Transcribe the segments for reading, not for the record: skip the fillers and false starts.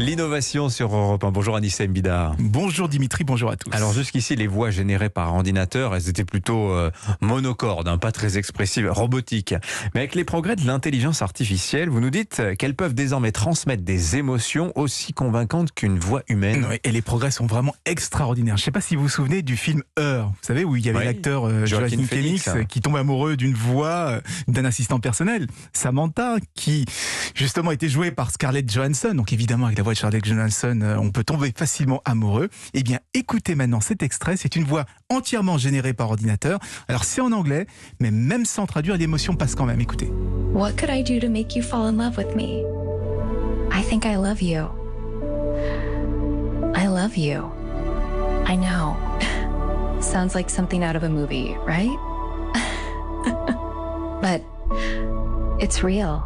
L'innovation sur Europe 1. Bonjour Anissa Mbida. Bonjour Dimitri, bonjour à tous. Alors jusqu'ici, les voix générées par ordinateur, elles étaient plutôt monocordes, pas très expressives, robotiques. Mais avec les progrès de l'intelligence artificielle, vous nous dites qu'elles peuvent désormais transmettre des émotions aussi convaincantes qu'une voix humaine. Oui, et les progrès sont vraiment extraordinaires. Je ne sais pas si vous vous souvenez du film Her, vous savez, où il y avait l'acteur Joaquin Phoenix qui tombe amoureux d'une voix d'un assistant personnel, Samantha, qui justement était jouée par Scarlett Johansson. Donc évidemment, avec la voix de Scarlett Johansson, on peut tomber facilement amoureux. Eh bien, écoutez maintenant cet extrait. C'est une voix entièrement générée par ordinateur. Alors c'est en anglais, mais même sans traduire, l'émotion passe quand même. Écoutez. What could I do to make you fall in love with me? I think I love you. I love you. I know. Sounds like something out of a movie, right? But it's real.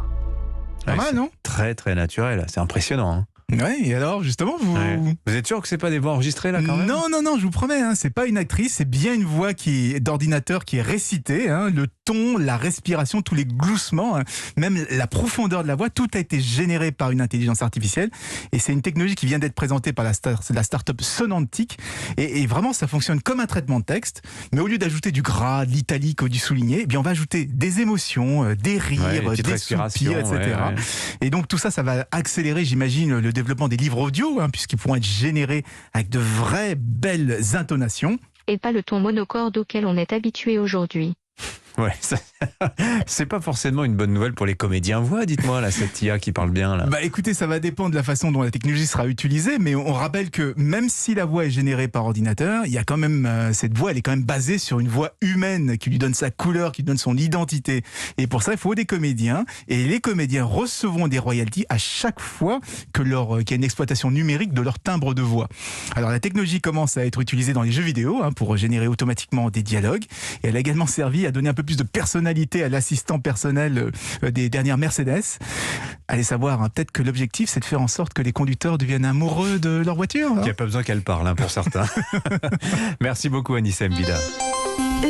Pas mal, non? Très très naturel, c'est impressionnant. Ouais, et alors justement, vous êtes sûr que c'est pas des voix enregistrées là quand même? Non, je vous promets, c'est pas une actrice, c'est bien une voix d'ordinateur qui est récitée, le ton, la respiration, tous les gloussements, même la profondeur de la voix, tout a été généré par une intelligence artificielle. Et c'est une technologie qui vient d'être présentée par la start-up Sonantic. Et vraiment, ça fonctionne comme un traitement de texte, mais au lieu d'ajouter du gras, de l'italique ou du souligné, eh bien on va ajouter des émotions, des rires, des soupirs, etc. Ouais. Et donc tout ça, ça va accélérer, j'imagine, le développement des livres audio, puisqu'ils pourront être générés avec de vraies belles intonations. Et pas le ton monocorde auquel on est habitué aujourd'hui. Ouais, c'est pas forcément une bonne nouvelle pour les comédiens voix, dites-moi, là, cette IA qui parle bien, là. Bah écoutez, ça va dépendre de la façon dont la technologie sera utilisée, mais on rappelle que même si la voix est générée par ordinateur, il y a quand même, cette voix, elle est quand même basée sur une voix humaine qui lui donne sa couleur, qui lui donne son identité. Et pour ça, il faut des comédiens, et les comédiens recevront des royalties à chaque fois qu'il y a une exploitation numérique de leur timbre de voix. Alors la technologie commence à être utilisée dans les jeux vidéo, pour générer automatiquement des dialogues, et elle a également servi à donner un peu plus de personnalité à l'assistant personnel des dernières Mercedes. Allez savoir, peut-être que l'objectif, c'est de faire en sorte que les conducteurs deviennent amoureux de leur voiture. Il n'y a pas besoin qu'elle parle, pour certains. Merci beaucoup, Anissa Mbida.